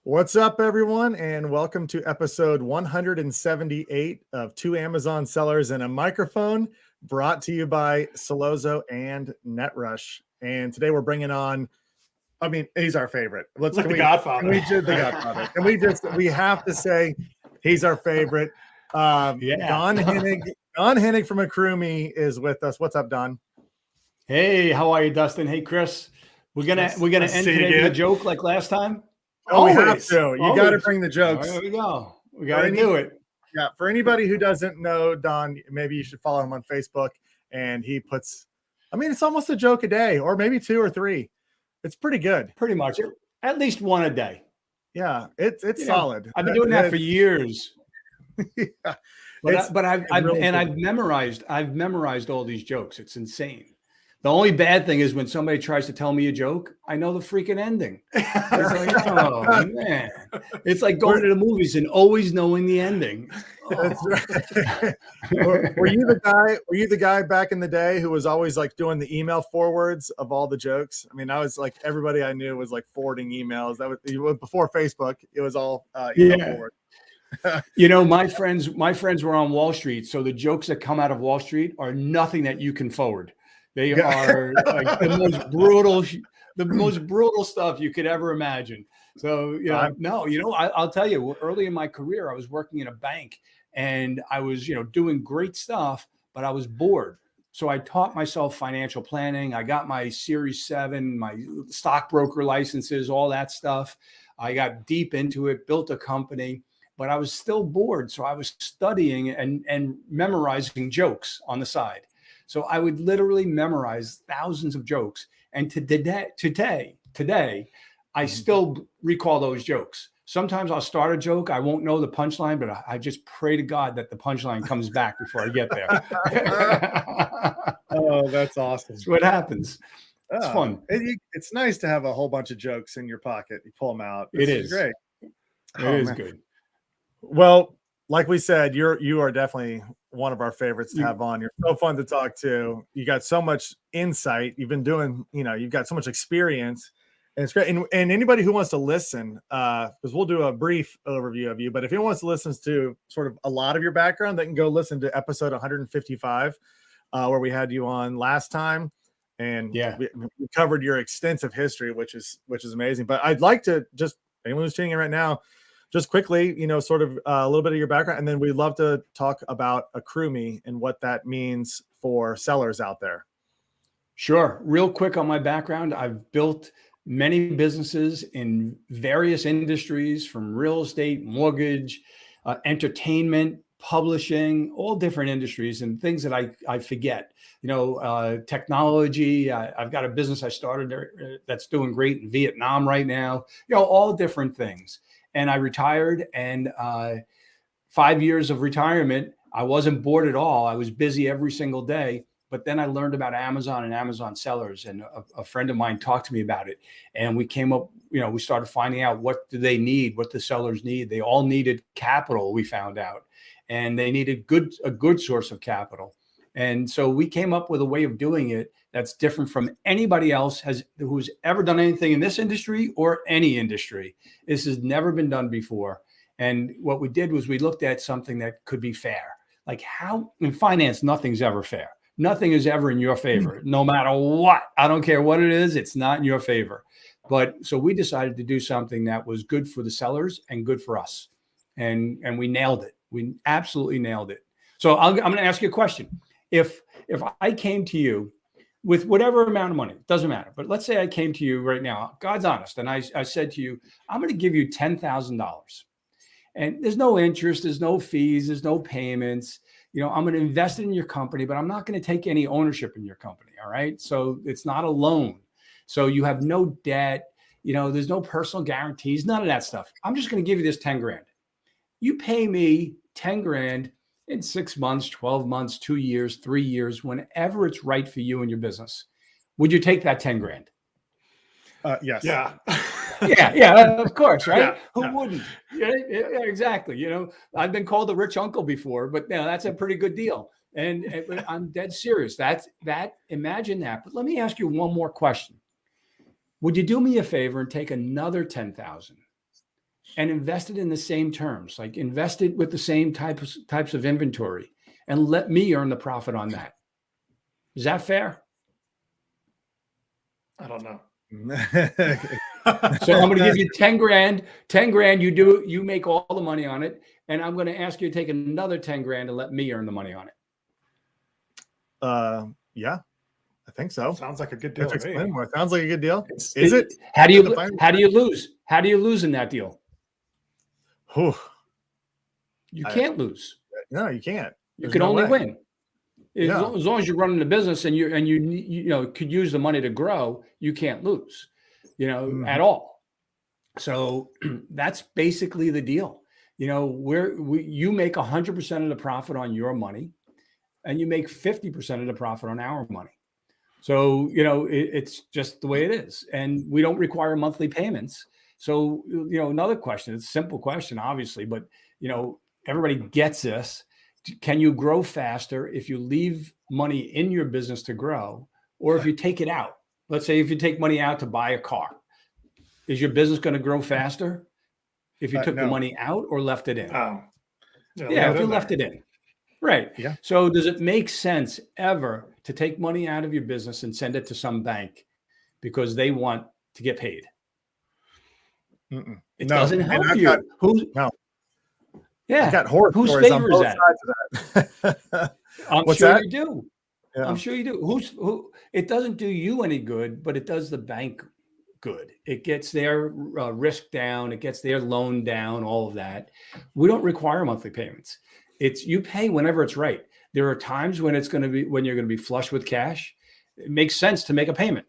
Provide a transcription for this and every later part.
What's up, everyone, and welcome to episode 178 of Two Amazon Sellers and a Microphone, brought to you by Celozo and NetRush. And today we're bringing on, he's our favorite. The Godfather. We did the Godfather. And we have to say he's our favorite. Don Henig from AccrueMe is with us. What's up, Don? Hey, how are you, Dustin? Hey, Chris. We're gonna end today with a joke like last time. Oh, we have to. You got to bring the jokes. There we go. We got to do it. Yeah. For anybody who doesn't know Don, maybe you should follow him on Facebook. And he puts, it's almost a joke a day, or maybe two or three. It's pretty good. Pretty much. At least one a day. Yeah. It's solid. I've been doing that for years. Yeah. But I've memorized all these jokes. It's insane. The only bad thing is when somebody tries to tell me a joke, I know the freaking ending. It's like, oh man, it's like going to the movies and always knowing the ending. That's right. Were you the guy back in the day who was always like doing the email forwards of all the jokes? I was like, everybody I knew was like forwarding emails. That was before Facebook. It was all email forward. My friends were on Wall Street, so the jokes that come out of Wall Street are nothing that you can forward. They are like the most brutal stuff you could ever imagine. So, I'll tell you, early in my career, I was working in a bank and I was, doing great stuff, but I was bored. So I taught myself financial planning. I got my Series 7, my stockbroker licenses, all that stuff. I got deep into it, built a company, but I was still bored. So I was studying and memorizing jokes on the side. So I would literally memorize thousands of jokes. And today, I still recall those jokes. Sometimes I'll start a joke. I won't know the punchline, but I just pray to God that the punchline comes back before I get there. Oh, that's awesome. That's what happens. It's fun. It's nice to have a whole bunch of jokes in your pocket. You pull them out. It is great. It is good. Well, like we said, you are definitely one of our favorites to have on. You're so fun to talk to. You got so much insight. You've been doing, you've got so much experience, and it's great. And anybody who wants to listen, because we'll do a brief overview of you, but if anyone wants to listen to sort of a lot of your background, they can go listen to episode 155, where we had you on last time. And we covered your extensive history, which is amazing. But I'd like to just, anyone who's tuning in right now, just quickly, sort of a little bit of your background, and then we'd love to talk about AccrueMe and what that means for sellers out there. Sure. Real quick on my background, I've built many businesses in various industries, from real estate, mortgage, entertainment, publishing, all different industries, and things that I forget. Technology. I've got a business I started that's doing great in Vietnam right now. All different things. And I retired, and 5 years of retirement, I wasn't bored at all. I was busy every single day. But then I learned about Amazon and Amazon sellers, and a friend of mine talked to me about it. And we came up, we started finding out what do they need, what the sellers need. They all needed capital, we found out, and they needed a good source of capital. And so we came up with a way of doing it that's different from anybody else who's ever done anything in this industry or any industry. This has never been done before. And what we did was we looked at something that could be fair. Like, how in finance, nothing's ever fair. Nothing is ever in your favor, no matter what. I don't care what it is. It's not in your favor. But so we decided to do something that was good for the sellers and good for us. And we nailed it. We absolutely nailed it. So I'm going to ask you a question. If I came to you with whatever amount of money, it doesn't matter. But let's say I came to you right now, God's honest, and I said to you, I'm going to give you $10,000. And there's no interest, there's no fees, there's no payments. I'm going to invest in your company, but I'm not going to take any ownership in your company. All right. So it's not a loan. So you have no debt. There's no personal guarantees, none of that stuff. I'm just going to give you this 10 grand. You pay me 10 grand in 6 months, 12 months, 2 years, 3 years, whenever it's right for you and your business. Would you take that 10 grand? Yes. Yeah. Yeah, of course, right? Yeah, Who wouldn't? Yeah, exactly. I've been called a rich uncle before, but that's a pretty good deal. And I'm dead serious. Imagine that. But let me ask you one more question. Would you do me a favor and take another 10,000 and invest it in the same terms, like invest it with the same types of inventory, and let me earn the profit on that. Is that fair? I don't know. So I'm going to give you 10 grand, 10 grand. You make all the money on it. And I'm going to ask you to take another 10 grand and let me earn the money on it. Yeah, I think so. Sounds like a good deal. Sounds like a good deal. Is it? How do you lose? How do you lose in that deal? Whew. You can't lose. No, you can't. You can only win. As long as you're running the business and you could use the money to grow, you can't lose, at all. So that's basically the deal. You make 100% of the profit on your money, and you make 50% of the profit on our money. So, it's just the way it is. And we don't require monthly payments. So, another question, it's a simple question, obviously, but, everybody gets this. Can you grow faster if you leave money in your business to grow, or if you take it out? Let's say if you take money out to buy a car, is your business going to grow faster if you took the money out or left it in? If you left it in. Right. Yeah. So does it make sense ever to take money out of your business and send it to some bank because they want to get paid? It doesn't help you. I got horror stories on both sides of that. I'm sure you do. Yeah. I'm sure you do. It doesn't do you any good, but it does the bank good. It gets their risk down. It gets their loan down, all of that. We don't require monthly payments. You pay whenever it's right. There are times when you're going to be flush with cash. It makes sense to make a payment.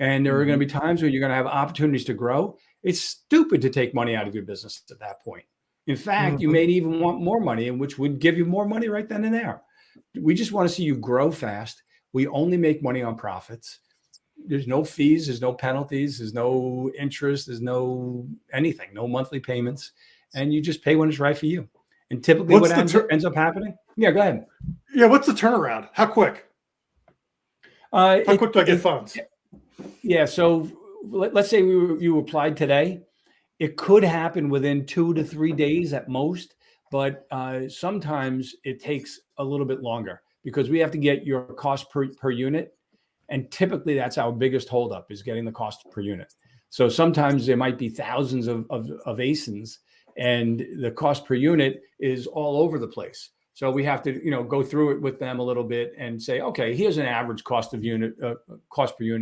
And there are going to be times where you're going to have opportunities to grow. It's stupid to take money out of your business at that point. In fact, you may even want more money, and which would give you more money right then and there. We just want to see you grow fast. We only make money on profits. There's no fees. There's no penalties. There's no interest. There's no anything, no monthly payments. And you just pay when it's right for you. And typically what ends up happening? Yeah, go ahead. Yeah, what's the turnaround? How quick? How quick do I get funds? Yeah, so let's say you applied today. It could happen within 2 to 3 days at most, but sometimes it takes a little bit longer because we have to get your cost per unit. And typically that's our biggest holdup, is getting the cost per unit. So sometimes there might be thousands of ASINs, and the cost per unit is all over the place. So we have to, go through it with them a little bit and say, okay, here's an average cost per unit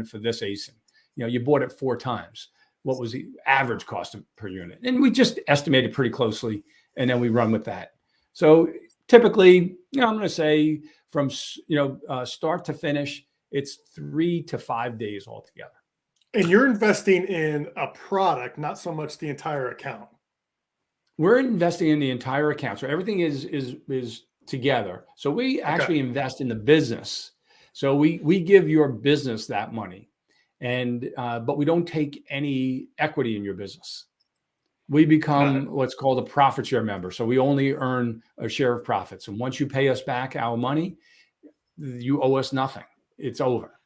for this ASIN. You bought it 4 times. What was the average cost per unit? And we just estimate it pretty closely, and then we run with that. So typically, I'm going to say from start to finish, it's 3 to 5 days altogether. And you're investing in a product, not so much the entire account. We're investing in the entire account, so everything is together. So we actually invest in the business. So we give your business that money. And but we don't take any equity in your business. We become what's called a profit share member. So we only earn a share of profits. And once you pay us back our money, you owe us nothing. It's over.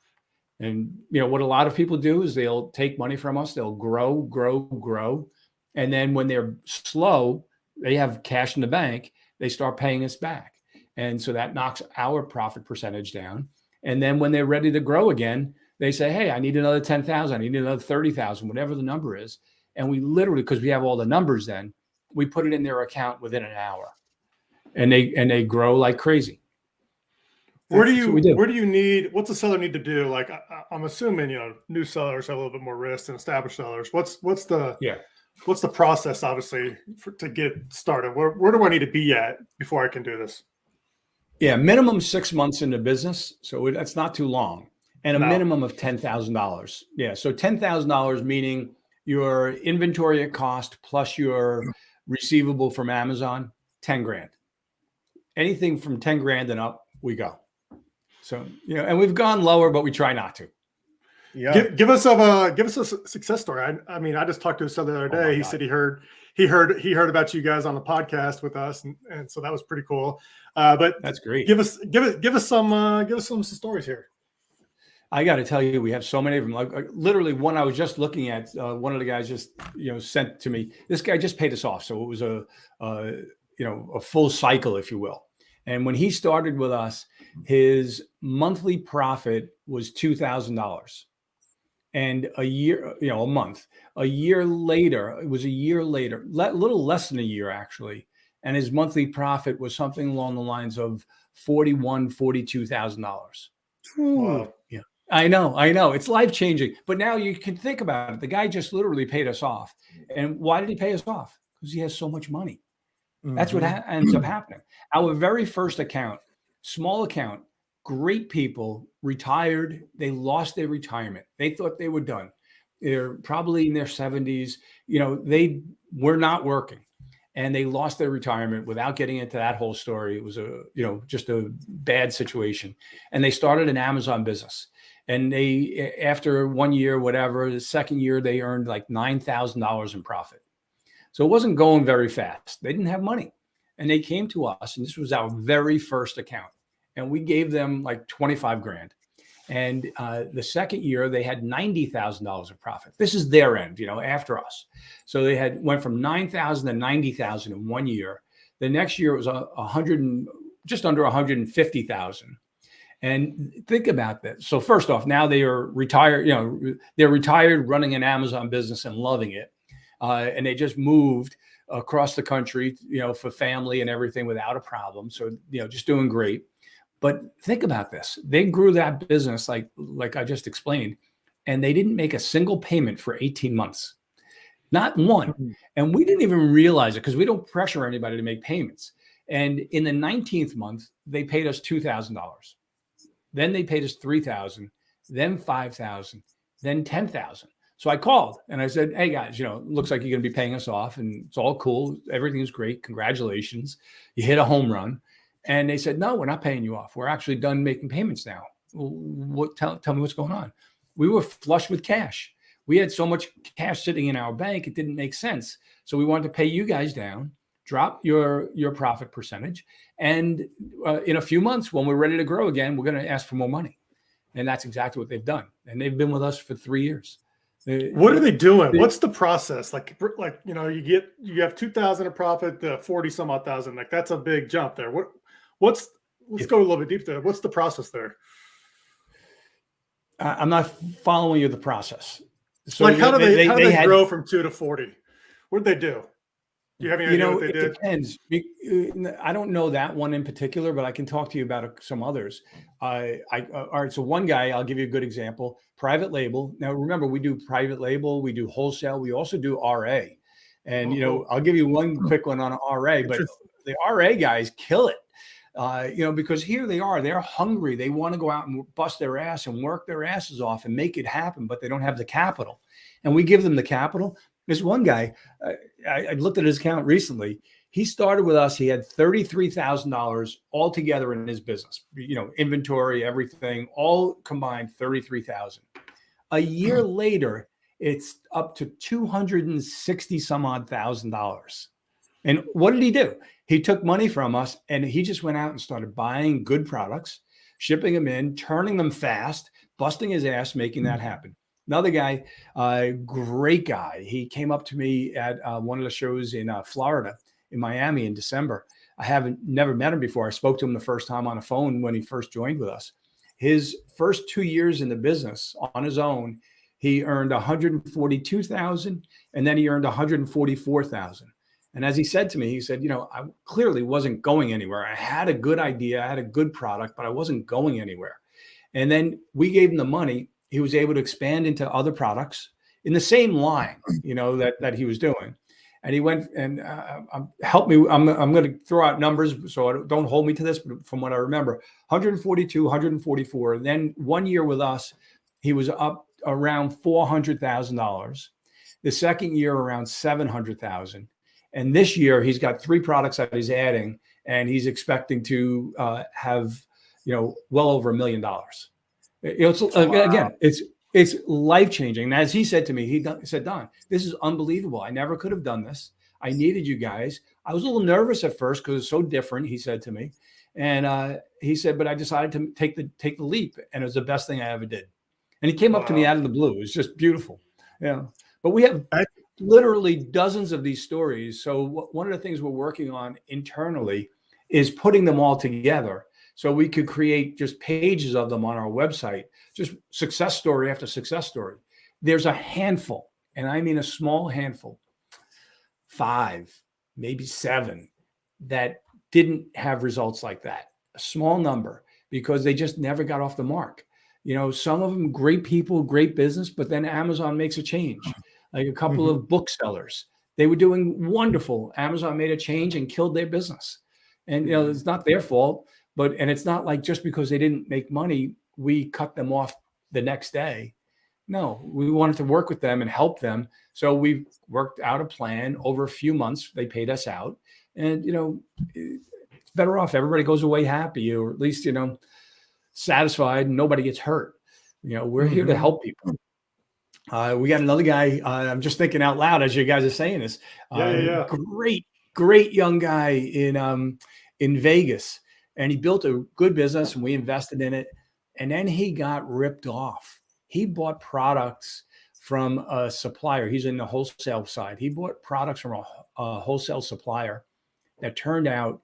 And what a lot of people do is they'll take money from us. They'll grow. And then when they're slow, they have cash in the bank, they start paying us back. And so that knocks our profit percentage down. And then when they're ready to grow again, they say, hey, I need another 10,000. I need another 30,000, whatever the number is. And we literally, because we have all the numbers, then we put it in their account within an hour, and they grow like crazy. Where do you need? What's a seller need to do? Like I'm assuming new sellers have a little bit more risk than established sellers. What's the process, obviously, to get started? Where do I need to be at before I can do this? Yeah, minimum 6 months in the business, so that's not too long. And a minimum of $10,000. Yeah. So $10,000, meaning your inventory at cost plus your receivable from Amazon, 10 grand. Anything from 10 grand and up, we go. So, and we've gone lower, but we try not to. Yeah. Give us a success story. I mean, I just talked to a seller the other day. He said he heard about you guys on the podcast with us, and so that was pretty cool. But that's great. Give us some stories here. I got to tell you, we have so many of them. Like literally, one I was just looking at. One of the guys just sent to me. This guy just paid us off, so it was a full cycle, if you will. And when he started with us, his monthly profit was $2,000, and a year later, it was a little less than a year actually, and his monthly profit was something along the lines of $42,000. Wow. Yeah. I know. It's life-changing. But now you can think about it. The guy just literally paid us off. And why did he pay us off? Because he has so much money. That's what ends up happening. Our very first account, small account, great people, retired. They lost their retirement. They thought they were done. They're probably in their 70s. They were not working. And they lost their retirement without getting into that whole story. It was just a bad situation. And they started an Amazon business. And they, after 1 year, whatever, the second year, they earned like $9,000 in profit. So it wasn't going very fast. They didn't have money. And they came to us, and this was our very first account. And we gave them like 25 grand. And the second year, they had $90,000 of profit. This is their end, after us. So they went from 9,000 to 90,000 in 1 year. The next year, it was just under 150,000. And think about that. So first off, now they are retired. They're retired, running an Amazon business and loving it. And they just moved across the country, for family and everything without a problem. So, just doing great. But think about this. They grew that business like I just explained, and they didn't make a single payment for 18 months. Not one. And we didn't even realize it because we don't pressure anybody to make payments. And in the 19th month, they paid us $2,000. Then they paid us $3,000, then $5,000, then $10,000. So I called and I said, hey guys, it looks like you're going to be paying us off and it's all cool. Everything's great. Congratulations. You hit a home run. And they said, no, we're not paying you off. We're actually done making payments now. Tell me what's going on. We were flush with cash. We had so much cash sitting in our bank, it didn't make sense. So we wanted to pay you guys down, drop your profit percentage. And in a few months, when we're ready to grow again, we're going to ask for more money. And that's exactly what they've done. And they've been with us for 3 years. What are they doing? What's the process? Like, you have 2,000 of profit, the 40 some odd thousand, like that's a big jump there. Let's go a little bit deep there. What's the process there? I'm not following you the process. So like, how do they grow from 2 to 40? What did they do? Do you have any idea what they did? It depends. I don't know that one in particular, but I can talk to you about some others. All right. So one guy, I'll give you a good example. Private label. Now, remember, we do private label. We do wholesale. We also do RA. And, I'll give you one quick one on RA, but the RA guys kill it. Because here they are, they're hungry. They want to go out and bust their ass and work their asses off and make it happen, but they don't have the capital. And we give them the capital. There's one guy, I looked at his account recently. He started with us. He had $33,000 altogether in his business, inventory, everything, all combined, $33,000. A year later, it's up to $260 some odd thousand. And what did he do? He took money from us and he just went out and started buying good products, shipping them in, turning them fast, busting his ass, making that happen. Another guy, great guy. He came up to me at one of the shows in Florida, in Miami in December. I never met him before. I spoke to him the first time on the phone when he first joined with us. His first 2 years in the business on his own, he earned $142,000 and then he earned $144,000. And as he said to me, he said, I clearly wasn't going anywhere. I had a good idea. I had a good product, but I wasn't going anywhere. And then we gave him the money. He was able to expand into other products in the same line, that he was doing. And he went and help me. I'm going to throw out numbers, so don't hold me to this, but from what I remember, 142, 144. Then 1 year with us, he was up around $400,000. The second year, around $700,000. And this year, he's got 3 products that he's adding, and he's expecting to have, well over $1 million. Again, it's life-changing. And as he said to me, he said, Don, this is unbelievable. I never could have done this. I needed you guys. I was a little nervous at first because it's so different, he said to me. And he said, but I decided to take the leap, and it was the best thing I ever did. And he came up to me out of the blue. It was just beautiful. Yeah. But we have literally dozens of these stories. So one of the things we're working on internally is putting them all together so we could create just pages of them on our website, just success story after success story. There's a handful, and I mean a small handful, 5, maybe 7, that didn't have results like that. A small number, because they just never got off the mark. You know, some of them great people, great business, but then Amazon makes a change. Like a couple of booksellers, they were doing wonderful. Amazon made a change and killed their business. And, you know, it's not their fault, and it's not like just because they didn't make money, we cut them off the next day. No, we wanted to work with them and help them. So we worked out a plan over a few months. They paid us out, and, you know, it's better off. Everybody goes away happy, or at least, you know, satisfied, and nobody gets hurt. You know, we're here to help people. We got another guy. I'm just thinking out loud as you guys are saying this. Great young guy in Vegas, and he built a good business, and we invested in it. And then he got ripped off. He bought products from a supplier. He's in the wholesale side. He bought products from a wholesale supplier that turned out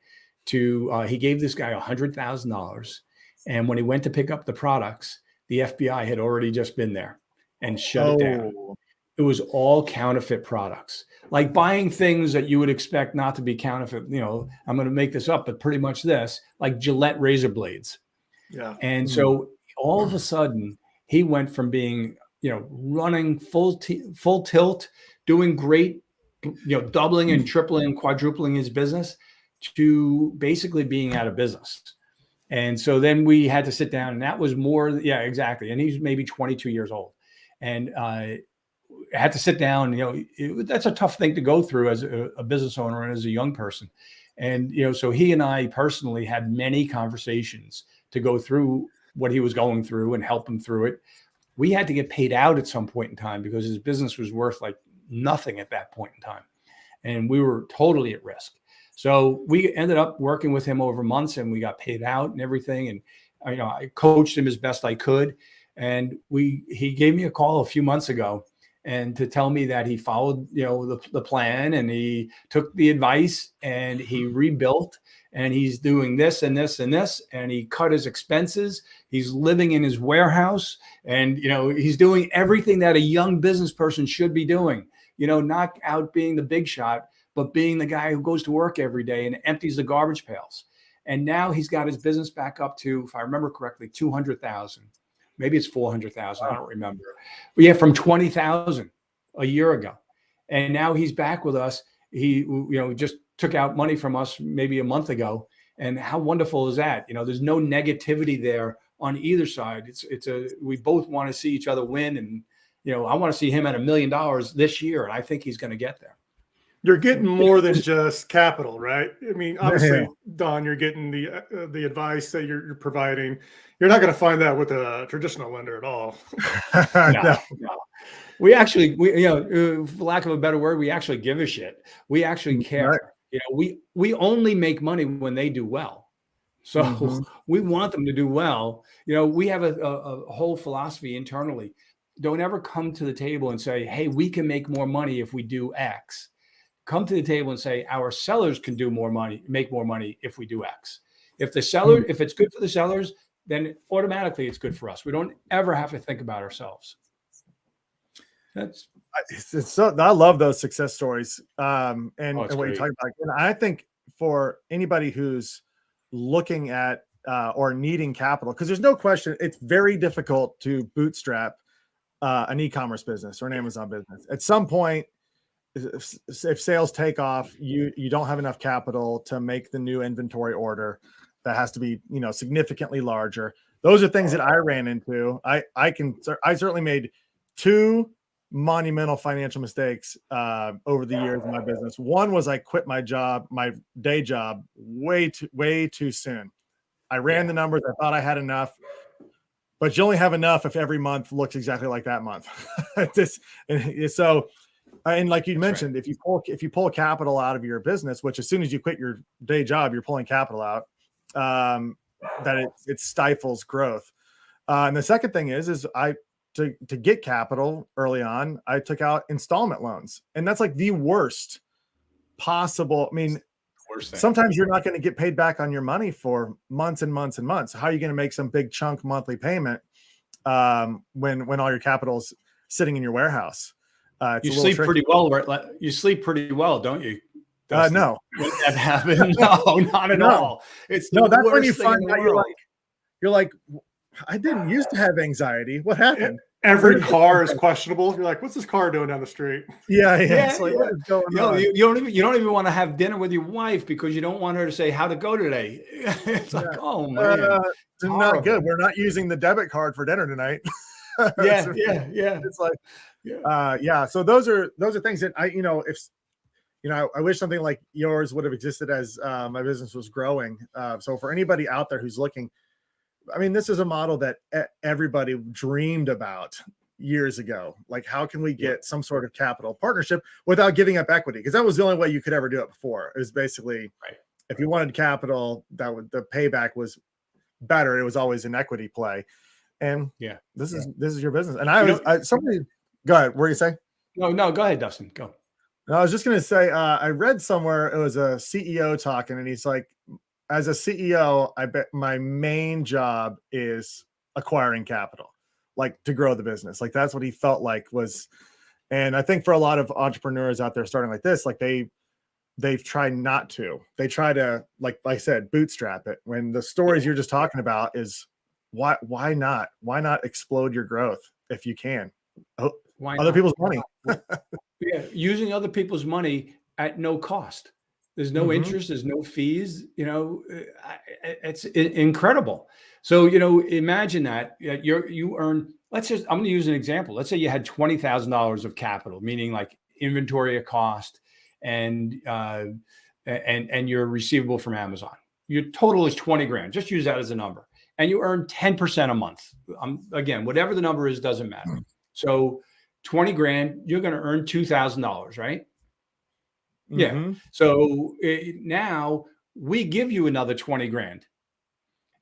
to. He gave this guy $100,000, and when he went to pick up the products, the FBI had already just been there and shut it down. It was all counterfeit products, like buying things that you would expect not to be counterfeit. You know, I'm going to make this up, but pretty much this, like Gillette razor blades. Yeah. And so all of a sudden he went from being, you know, running full tilt, doing great, you know, doubling and tripling and quadrupling his business, to basically being out of business. And so then we had to sit down, and that was more. Yeah, exactly. And he's maybe 22 years old. And I had to sit down. You know, that's a tough thing to go through as a business owner and as a young person. And, you know, so he and I personally had many conversations to go through what he was going through and help him through it. We had to get paid out at some point in time because his business was worth like nothing at that point in time. And we were totally at risk. So we ended up working with him over months, and we got paid out and everything. And, you know, I coached him as best I could. And he gave me a call a few months ago, and to tell me that he followed, you know, the plan, and he took the advice, and he rebuilt, and he's doing this and this and this, and he cut his expenses. He's living in his warehouse, and, you know, he's doing everything that a young business person should be doing, you know, not out being the big shot, but being the guy who goes to work every day and empties the garbage pails. And now he's got his business back up to, if I remember correctly, 200,000. Maybe it's 400,000. I don't remember. But yeah, from 20,000 a year ago. And now he's back with us. He, you know, just took out money from us maybe a month ago. And how wonderful is that? You know, there's no negativity there on either side. We both want to see each other win. And, you know, I want to see him at $1 million this year. And I think he's going to get there. You're getting more than just capital, right? I mean, obviously, Don, you're getting the advice that you're providing. You're not going to find that with a traditional lender at all. No. We actually, you know, for lack of a better word, we actually give a shit. We actually care. Right. You know, we only make money when they do well. So we want them to do well. You know, we have a whole philosophy internally. Don't ever come to the table and say, hey, we can make more money if we do X. Come to the table and say our sellers can do more money, make more money if we do X. If the seller, if it's good for the sellers, then automatically it's good for us. We don't ever have to think about ourselves. I love those success stories. And what you talk about. And I think for anybody who's looking at or needing capital, because there's no question, it's very difficult to bootstrap an e-commerce business or an Amazon business. At some point, if sales take off, you don't have enough capital to make the new inventory order that has to be, you know, significantly larger. Those are things that I ran into. I certainly made 2 monumental financial mistakes over the years in my business. One was I quit my day job way too soon. I ran the numbers. I thought I had enough, but you only have enough if every month looks exactly like that month. And like you mentioned, if you pull capital out of your business, which as soon as you quit your day job, you're pulling capital out, that it stifles growth. And the second thing is I to get capital early on, I took out installment loans, and that's like the worst possible. I mean, sometimes you're not going to get paid back on your money for months and months and months. How are you going to make some big chunk monthly payment when all your capital's sitting in your warehouse? You sleep pretty well. You sleep pretty well, don't you? No. Would that happen? No, not at all. It's that's when you find out you're like, I didn't used to have anxiety. What happened? Every car is questionable. You're like, what's this car doing down the street? Yeah. It's like, what is going on? You don't even want to have dinner with your wife because you don't want her to say how to go today. It's like, oh man, it's not good. We're not using the debit card for dinner tonight. Yeah. It's like, So those are things that I wish something like yours would have existed as my business was growing. So for anybody out there who's looking, I mean, this is a model that everybody dreamed about years ago. Like, how can we get some sort of capital partnership without giving up equity? Because that was the only way you could ever do it before. It was basically, if you wanted capital, the payback was better. It was always an equity play. And this is your business. And somebody, go ahead. What were you saying? No, go ahead, Dustin. Go. No, I was just going to say, I read somewhere, it was a CEO talking, and he's like, as a CEO, I bet my main job is acquiring capital, like to grow the business. Like that's what he felt like was. And I think for a lot of entrepreneurs out there starting like this, like they've tried not to. They try to, like I said, bootstrap it. When the stories you're just talking about is why not? Why not explode your growth if you can? Other people's money. Using other people's money at no cost. There's no interest. There's no fees. It's incredible. So imagine that you earn. I'm going to use an example. Let's say you had $20,000 of capital, meaning like inventory at cost, and you're receivable from Amazon. Your total is 20 grand. Just use that as a number, and you earn 10% a month. Again, whatever the number is doesn't matter. So 20 grand, you're going to earn $2,000, right? Yeah. So now we give you another 20 grand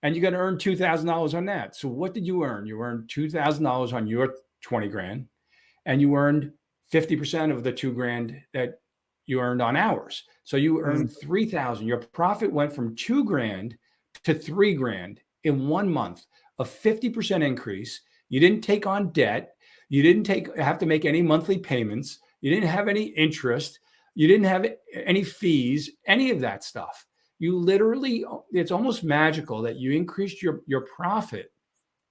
and you're going to earn $2,000 on that. So what did you earn? You earned $2,000 on your 20 grand and you earned 50% of the 2 grand that you earned on ours. So you earned 3,000. Your profit went from 2 grand to 3 grand in 1 month, a 50% increase. You didn't take on debt. You didn't have to make any monthly payments. You didn't have any interest. You didn't have any fees, any of that stuff. You literally, it's almost magical that you increased your profit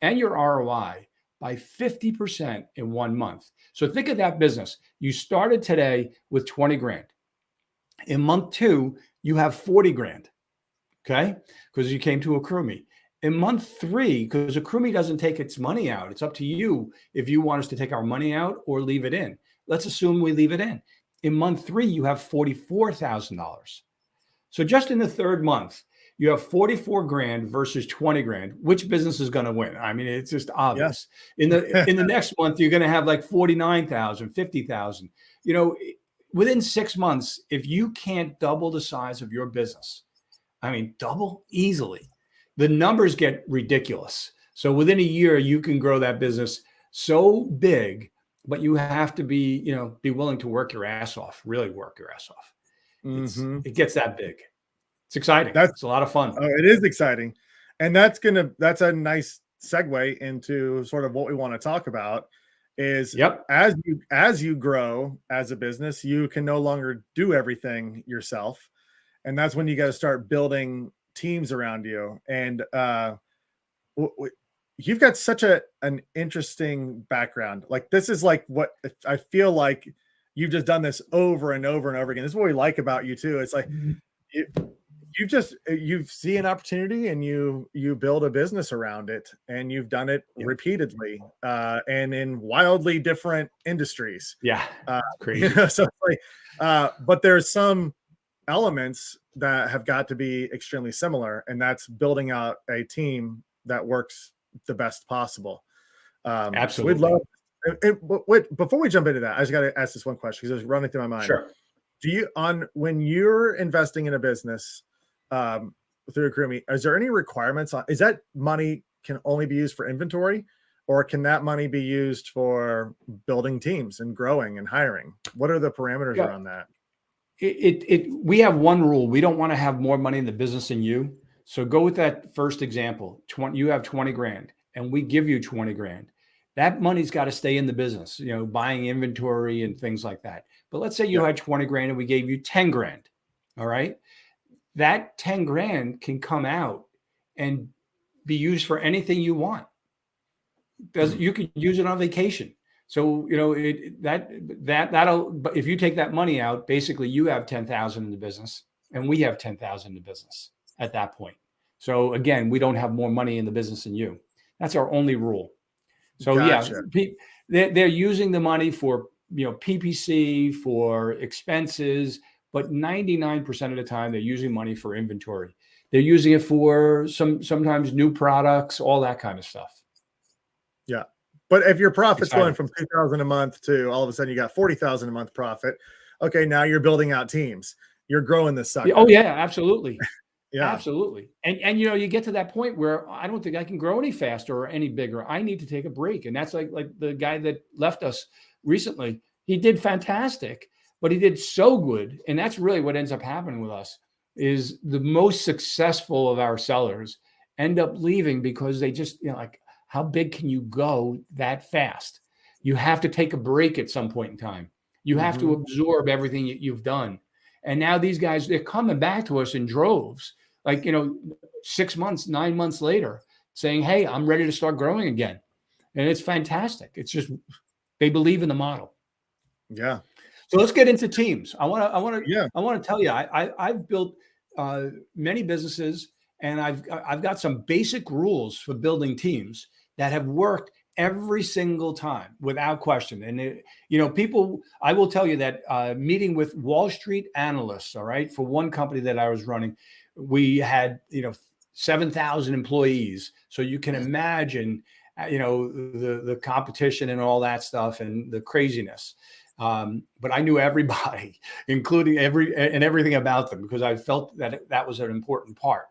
and your ROI by 50% in 1 month. So think of that business. You started today with 20 grand. In month 2, you have 40 grand, okay? Because you came to AccrueMe. In month 3, because AccrueMe doesn't take its money out, it's up to you if you want us to take our money out or leave it in. Let's assume we leave it in. In month 3, you have $44,000. So just in the 3rd month, you have 44 grand versus 20 grand. Which business is going to win? I mean, it's just obvious. In the next month, you're going to have like 49,000, 50,000. Within 6 months, if you can't double the size of your business, I mean, double easily, the numbers get ridiculous. So within a year, you can grow that business so big. But you have to be willing to work your ass off, really work your ass off. It gets that big. It's exciting. It's a lot of fun. Oh, it is exciting. And that's a nice segue into sort of what we want to talk about is as you grow as a business, you can no longer do everything yourself. And that's when you got to start building teams around you. And you've got such an interesting background. Like this is like what I feel like you've just done this over and over and over again. This is what we like about you too. It's like you see an opportunity and you build a business around it, and you've done it repeatedly and in wildly different industries. Yeah, crazy. So like, but there's some elements that have got to be extremely similar, and that's building out a team that works the best possible. Absolutely. So we'd love. Before we jump into that, I just got to ask this one question because it's running through my mind. Sure. When you're investing in a business through AccrueMe, is there any requirements on? Is that money can only be used for inventory, or can that money be used for building teams and growing and hiring? What are the parameters around that? We have one rule. We don't want to have more money in the business than you. So go with that first example. You have 20 grand and we give you 20 grand. That money's got to stay in the business, buying inventory and things like that. But let's say you had 20 grand and we gave you 10 grand. All right. That 10 grand can come out and be used for anything you want. You could use it on vacation. So, that'll, but if you take that money out, basically you have 10,000 in the business and we have 10,000 in the business at that point. So again, we don't have more money in the business than you. That's our only rule. So Gotcha. they're using the money for, PPC, for expenses, but 99% of the time they're using money for inventory. They're using it for sometimes new products, all that kind of stuff. Yeah. But if your profit's going from 2,000 a month to all of a sudden you got 40,000 a month profit, okay, now you're building out teams. You're growing this sucker. Oh yeah, absolutely. Yeah, absolutely. And you get to that point where I don't think I can grow any faster or any bigger. I need to take a break. And that's like the guy that left us recently. He did fantastic, but he did so good. And that's really what ends up happening with us is the most successful of our sellers end up leaving because they just, how big can you go that fast? You have to take a break at some point in time. You have to absorb everything you've done. And now these guys, they're coming back to us in droves, 6 months, 9 months later, saying, hey, I'm ready to start growing again. And it's fantastic. It's just, they believe in the model. Yeah. So let's get into teams. I want to tell you, I've built many businesses, and I've got some basic rules for building teams that have worked every single time without question. And people, I will tell you that meeting with Wall Street analysts, all right, for one company that I was running, we had 7,000 employees. So you can imagine the competition and all that stuff and the craziness. But I knew everybody, including everything about them, because I felt that was an important part.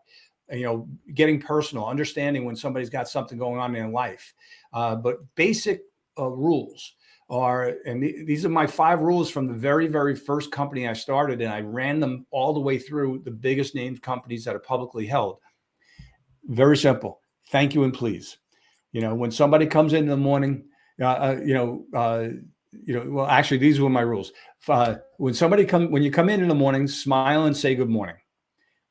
Getting personal, understanding when somebody's got something going on in their life. But basic rules are, and these are my 5 rules from the very, very first company I started, and I ran them all the way through the biggest named companies that are publicly held. Very simple. Thank you and please. When somebody comes in the morning, well, actually, these were my rules. When you come in the morning, smile and say good morning.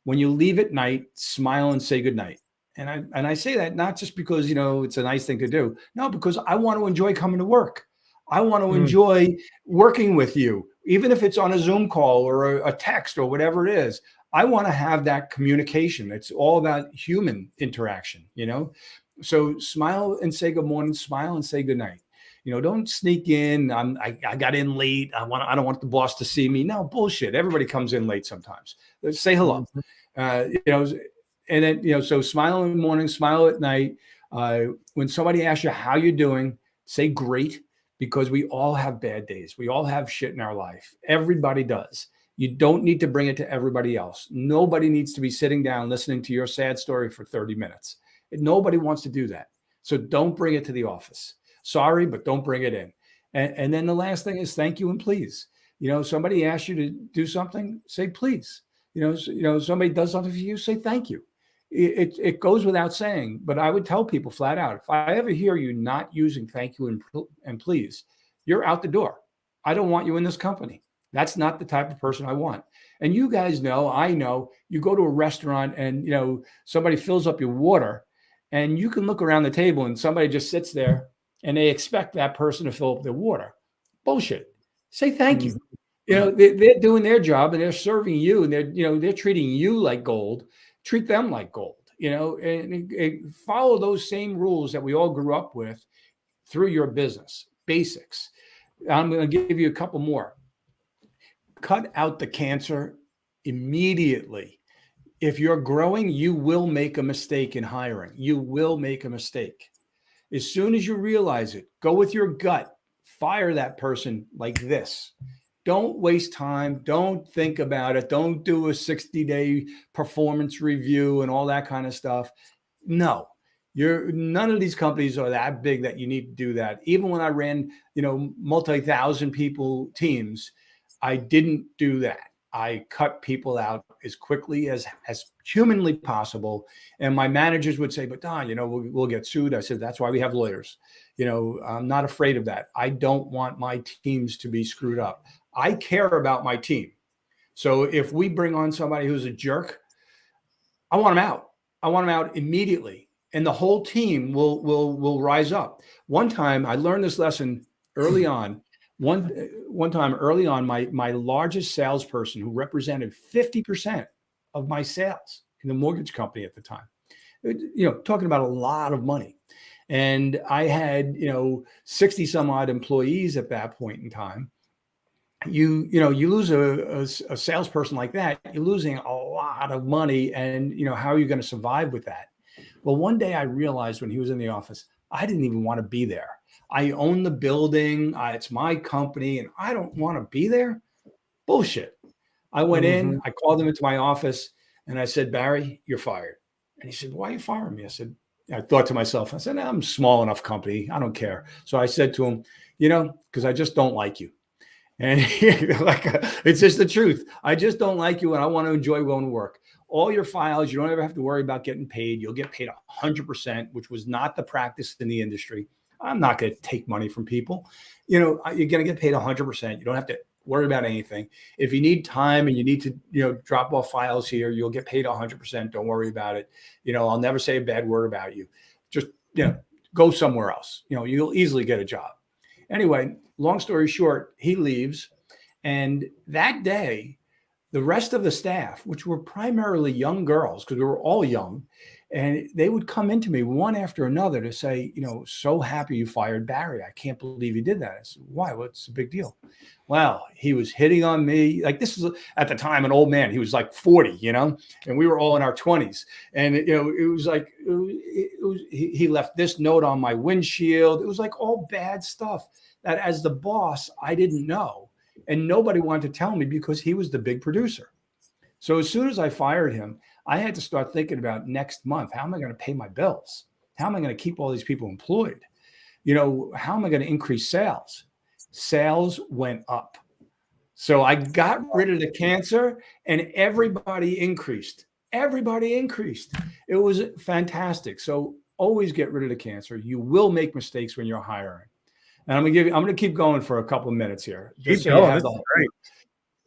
When you leave at night, smile and say good night. And I say that not just because, it's a nice thing to do. No, because I want to enjoy coming to work. I want to enjoy working with you, even if it's on a Zoom call or a text or whatever it is. I want to have that communication. It's all about human interaction, So smile and say good morning, smile and say good night. Don't sneak in. I got in late. I don't want the boss to see me. No, bullshit. Everybody comes in late sometimes. Let's say hello. And then, so smile in the morning, smile at night. When somebody asks you how you're doing, say great, because we all have bad days. We all have shit in our life. Everybody does. You don't need to bring it to everybody else. Nobody needs to be sitting down listening to your sad story for 30 minutes. Nobody wants to do that. So don't bring it to the office. Sorry, but don't bring it in. And then the last thing is thank you and please. Somebody asks you to do something, say please. Somebody does something for you, say thank you. It goes without saying, but I would tell people flat out, if I ever hear you not using thank you and please, you're out the door. I don't want you in this company. That's not the type of person I want. And you guys know, I know, you go to a restaurant and, somebody fills up your water and you can look around the table and somebody just sits there and they expect that person to fill up their water. Bullshit. Say thank you. They're doing their job and they're serving you and they're treating you like gold. Treat them like gold, and follow those same rules that we all grew up with through your business basics. I'm going to give you a couple more. Cut out the cancer immediately. If you're growing, you will make a mistake in hiring. You will make a mistake. As soon as you realize it, go with your gut, fire that person like this. Don't waste time. Don't think about it. Don't do a 60-day performance review and all that kind of stuff. No, None of these companies are that big that you need to do that. Even when I ran, multi-thousand people teams, I didn't do that. I cut people out as quickly as humanly possible. And my managers would say, but Don, we'll get sued. I said, that's why we have lawyers. I'm not afraid of that. I don't want my teams to be screwed up. I care about my team. So if we bring on somebody who's a jerk, I want them out. I want them out immediately. And the whole team will rise up. One time I learned this lesson early on. One time early on, my largest salesperson, who represented 50% of my sales in the mortgage company at the time, talking about a lot of money. And I had, 60 some odd employees at that point in time. You lose a salesperson like that, you're losing a lot of money. And, how are you going to survive with that? Well, one day I realized when he was in the office, I didn't even want to be there. I own the building. It's my company, and I don't want to be there. Bullshit. I went in, I called him into my office, and I said, Barry, you're fired. And he said, why are you firing me? I thought to myself, I said, I'm a small enough company. I don't care. So I said to him, because I just don't like you. And it's just the truth. I just don't like you, and I want to enjoy going to work. All your files, you don't ever have to worry about getting paid. You'll get paid 100%, which was not the practice in the industry. I'm not going to take money from people. You're going to get paid 100%. You don't have to worry about anything. If you need time and you need to, drop off files here, you'll get paid 100%. Don't worry about it. I'll never say a bad word about you. Just, go somewhere else. You'll easily get a job. Anyway, long story short, he leaves. And that day, the rest of the staff, which were primarily young girls, because we were all young, and they would come into me one after another to say, so happy you fired Barry. I can't believe you did that. I said, why? What's the big deal? Well, he was hitting on me. Like, this is at the time an old man. He was like 40, and we were all in our 20s. And, it was like, he left this note on my windshield. It was like all bad stuff that as the boss, I didn't know. And nobody wanted to tell me because he was the big producer. So as soon as I fired him, I had to start thinking about next month. How am I going to pay my bills? How am I going to keep all these people employed? How am I going to increase sales? Sales went up. So I got rid of the cancer and everybody increased. Everybody increased. It was fantastic. So always get rid of the cancer. You will make mistakes when you're hiring. And I'm going to keep going for a couple of minutes here. Keep going. This is great.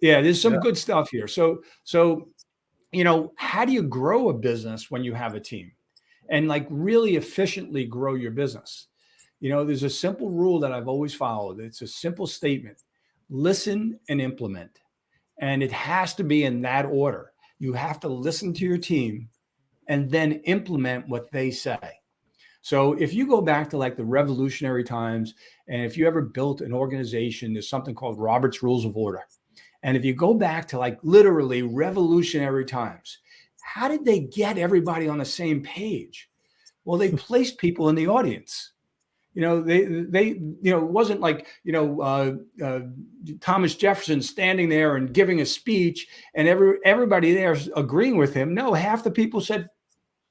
Yeah, there's some good stuff here. So, how do you grow a business when you have a team and really efficiently grow your business? There's a simple rule that I've always followed. It's a simple statement: listen and implement. And it has to be in that order. You have to listen to your team and then implement what they say. So if you go back to the revolutionary times, and if you ever built an organization, there's something called Robert's Rules of Order. And if you go back to literally revolutionary times, how did they get everybody on the same page? Well, they placed people in the audience. It wasn't Thomas Jefferson standing there and giving a speech and everybody there agreeing with him. No, half the people said,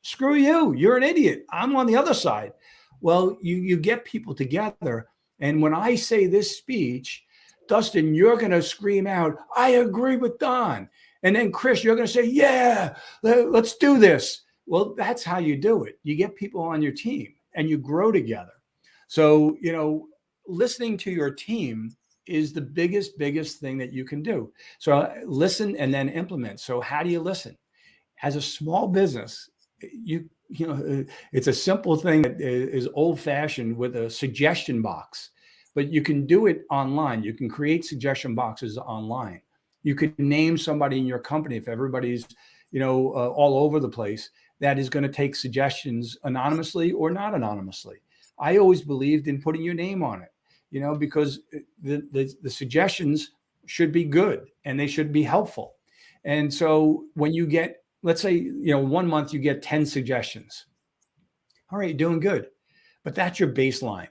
screw you, you're an idiot. I'm on the other side. Well, you get people together. And when I say this speech, Dustin, you're going to scream out, I agree with Don. And then Chris, you're going to say, yeah, let's do this. Well, that's how you do it. You get people on your team and you grow together. So, listening to your team is the biggest thing that you can do. So listen and then implement. So how do you listen? As a small business, it's a simple thing that is old fashioned with a suggestion box, but you can do it online. You can create suggestion boxes online. You could name somebody in your company if everybody's, all over the place, that is going to take suggestions anonymously or not anonymously. I always believed in putting your name on it, because the suggestions should be good and they should be helpful. And so when you get, let's say, 1 month you get 10 suggestions. All right, you're doing good. But that's your baseline.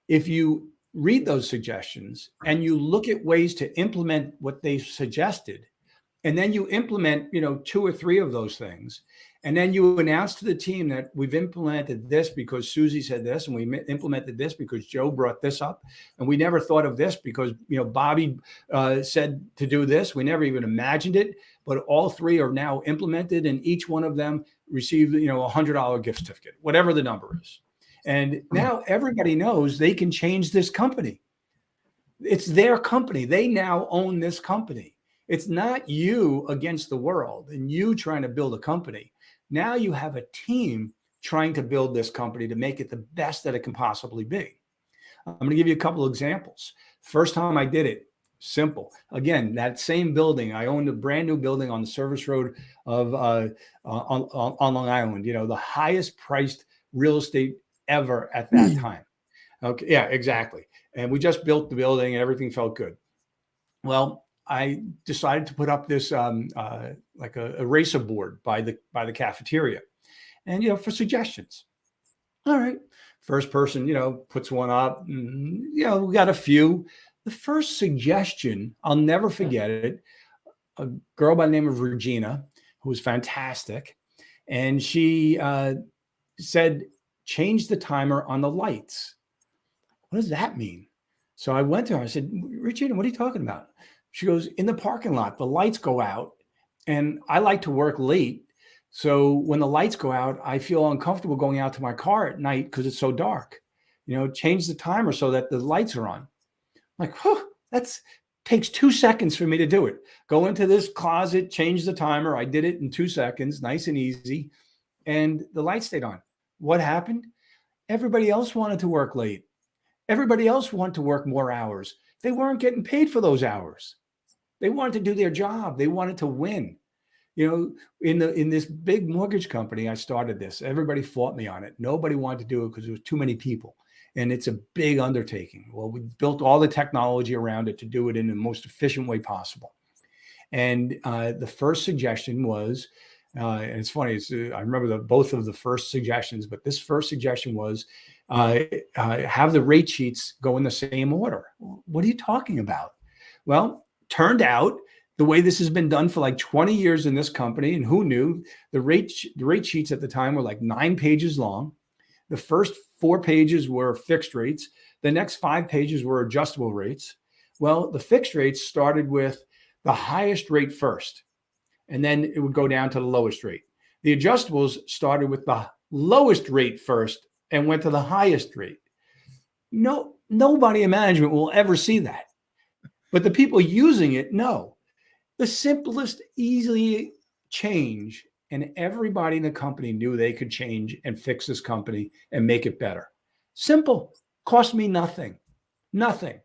If you read those suggestions and you look at ways to implement what they suggested, And then you implement, 2 or 3 of those things. And then you announce to the team that we've implemented this because Susie said this, and we implemented this because Joe brought this up. And we never thought of this because, Bobby said to do this. We never even imagined it, but all 3 are now implemented, and each one of them received, $100 gift certificate, whatever the number is. And now everybody knows they can change this company. It's their company. They now own this company. It's not you against the world and you trying to build a company. Now you have a team trying to build this company to make it the best that it can possibly be. I'm going to give you a couple of examples. First time I did it, simple. Again, that same building, I owned a brand new building on the service road of on Long Island, the highest priced real estate ever at that time. Okay, yeah, exactly. And we just built the building and everything felt good. Well, I decided to put up this like a eraser board by the cafeteria, and for suggestions. All right, first person puts one up. And, we got a few. The first suggestion, I'll never forget it. A girl by the name of Regina, who was fantastic, and she said, "Change the timer on the lights." What does that mean? So I went to her. I said, "Regina, what are you talking about?" She goes, "In the parking lot, the lights go out, and I like to work late. So when the lights go out, I feel uncomfortable going out to my car at night because it's so dark. Change the timer so that the lights are on." I'm like, that takes 2 seconds for me to do it. Go into this closet, change the timer. I did it in 2 seconds, nice and easy. And the lights stayed on. What happened? Everybody else wanted to work late. Everybody else wanted to work more hours. They weren't getting paid for those hours. They wanted to do their job. They wanted to win. In this big mortgage company, I started this. Everybody fought me on it. Nobody wanted to do it because there was too many people. And it's a big undertaking. Well, we built all the technology around it to do it in the most efficient way possible. And the first suggestion was, and it's funny, I remember both of the first suggestions, but this first suggestion was have the rate sheets go in the same order. What are you talking about? Well, turned out the way this has been done for like 20 years in this company, and who knew, the rate sheets at the time were like 9 pages long. The first 4 pages were fixed rates. The next 5 pages were adjustable rates. Well, the fixed rates started with the highest rate first, and then it would go down to the lowest rate. The adjustables started with the lowest rate first and went to the highest rate. Nobody in management will ever see that. But the people using it know. The simplest, easily change, and everybody in the company knew they could change and fix this company and make it better. Simple. Cost me nothing. Nothing.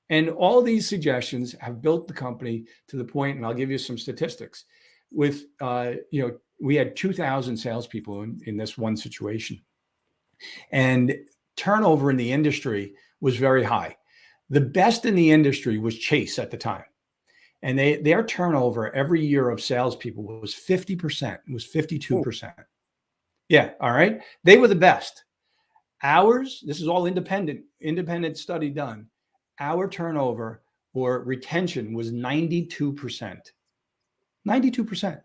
And all these suggestions have built the company to the point, and I'll give you some statistics. With, we had 2,000 salespeople in this one situation. And turnover in the industry was very high. The best in the industry was Chase at the time. And their turnover every year of salespeople was 50%. It was 52%. Yeah, all right. They were the best. Ours, this is all independent study done. Our turnover or retention was 92%. 92%.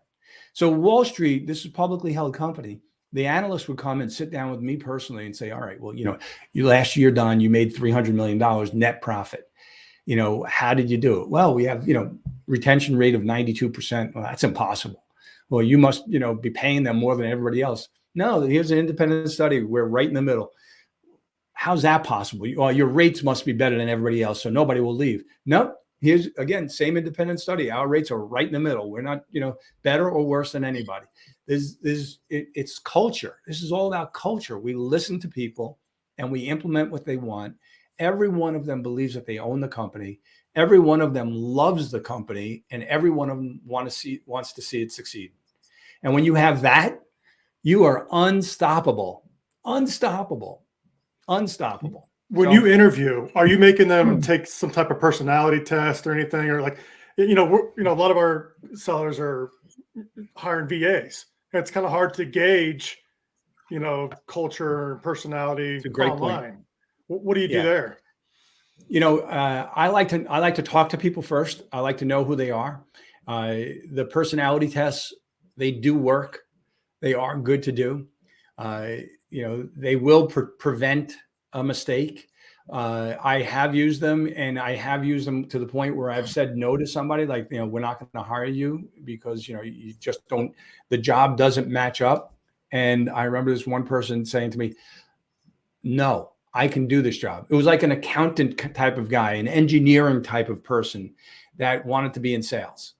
So Wall Street, this is a publicly held company. The analysts would come and sit down with me personally and say, all right, well, you last year, Don, you made $300 million net profit. How did you do it? Well, we have, retention rate of 92%. Well, that's impossible. Well, you must, be paying them more than everybody else. No, here's an independent study. We're right in the middle. How's that possible? Well, your rates must be better than everybody else, so nobody will leave. Nope. Here's, again, same independent study. Our rates are right in the middle. We're not, better or worse than anybody. It's culture. This is all about culture. We listen to people and we implement what they want. Every one of them believes that they own the company. Every one of them loves the company, and every one of them wants to see it succeed. And when you have that, you are unstoppable. Unstoppable. Unstoppable. When you interview, are you making them take some type of personality test or anything? Or like, a lot of our sellers are hiring VAs. It's kind of hard to gauge, culture and personality it's a great online. Point. What do you do there? I like to talk to people first. I like to know who they are. The personality tests, they do work. They are good to do. They will prevent a mistake. I have used them, and I have used them to the point where I've said no to somebody, like, we're not going to hire you because, you just don't, the job doesn't match up. And I remember this one person saying to me, no, I can do this job. It was like an accountant type of guy, an engineering type of person that wanted to be in sales.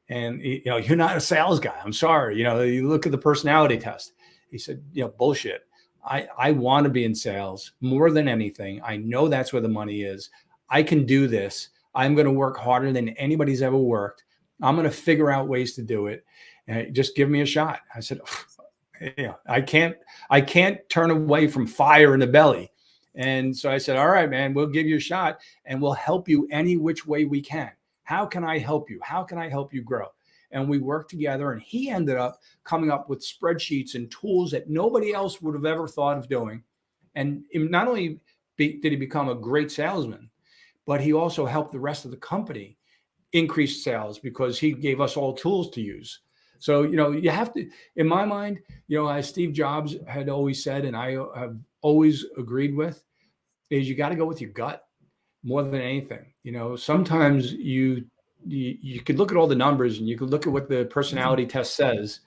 And, you're not a sales guy. I'm sorry. You look at the personality test. He said, bullshit. I want to be in sales more than anything. I know that's where the money is. I can do this. I'm going to work harder than anybody's ever worked. I'm going to figure out ways to do it. And just give me a shot. I said, I can't turn away from fire in the belly. And so I said, all right, man, we'll give you a shot and we'll help you any which way we can. How can I help you? How can I help you grow? And we worked together, and he ended up coming up with spreadsheets and tools that nobody else would have ever thought of doing. And not only did he become a great salesman, but he also helped the rest of the company increase sales because he gave us all tools to use. So, you have to, in my mind, as Steve Jobs had always said, and I have always agreed with, is you got to go with your gut more than anything. Sometimes you could look at all the numbers and you could look at what the personality test says,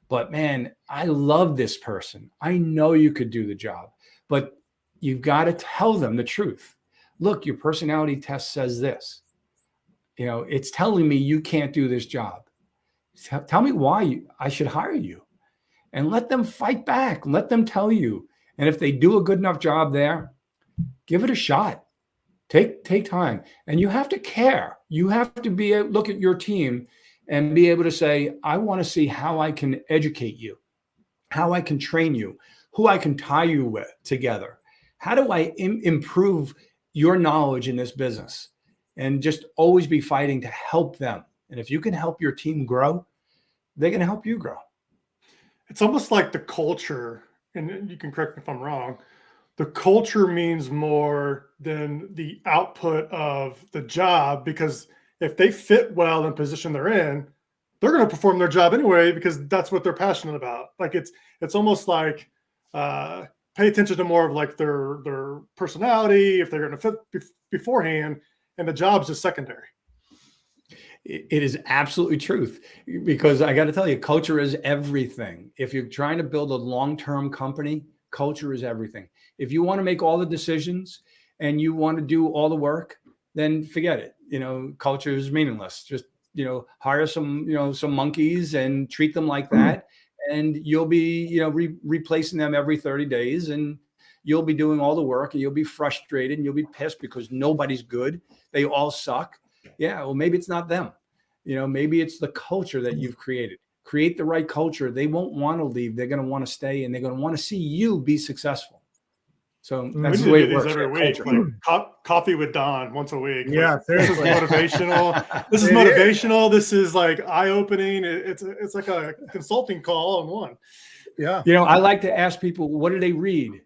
but man, I love this person. I know you could do the job, but you've got to tell them the truth. Look, your personality test says this. It's telling me you can't do this job. Tell me why I should hire you, and let them fight back. Let them tell you. And if they do a good enough job there, give it a shot. Take time, and you have to care. You have to look at your team and be able to say, I want to see how I can educate you, how I can train you, who I can tie you with together. How do I improve your knowledge in this business? And just always be fighting to help them. And if you can help your team grow, they're going to help you grow. It's almost like the culture, and you can correct me if I'm wrong, the culture means more than the output of the job, because if they fit well in position they're in, they're going to perform their job anyway, because that's what they're passionate about. Like it's almost like pay attention to more of like their personality, if they're going to fit beforehand, and the job's just secondary. It is absolutely truth, because I got to tell you, culture is everything. If you're trying to build a long-term company, culture is everything. If you want to make all the decisions and you want to do all the work, then forget it. Culture is meaningless. Just, hire some monkeys and treat them like that. And you'll be, replacing them every 30 days, and you'll be doing all the work, and you'll be frustrated and you'll be pissed because nobody's good. They all suck. Yeah. Well, maybe it's not them. Maybe it's the culture that you've created. Create the right culture. They won't want to leave. They're going to want to stay, and they're going to want to see you be successful. So that's the way it works. Every week, like coffee with Don once a week. Yeah, this is motivational. This is motivational. This is like eye-opening. It's like a consulting call on one. Yeah. I like to ask people, what do they read?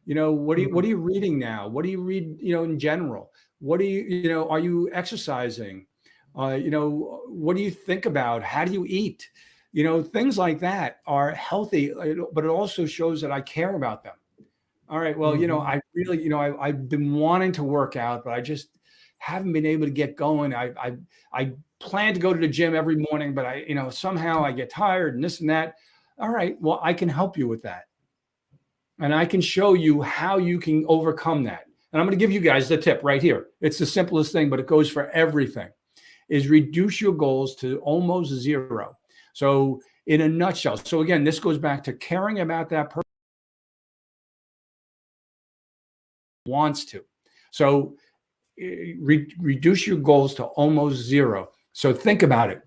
What are you reading now? What do you read, in general? What do you, are you exercising? What do you think about? How do you eat? Things like that are healthy, but it also shows that I care about them. All right. Well, I really, I've been wanting to work out, but I just haven't been able to get going. I plan to go to the gym every morning, but somehow I get tired and this and that. All right. Well, I can help you with that. And I can show you how you can overcome that. And I'm going to give you guys the tip right here. It's the simplest thing, but it goes for everything, is reduce your goals to almost zero. So in a nutshell, so again, this goes back to caring about that person wants to. So reduce your goals to almost zero. So think about it.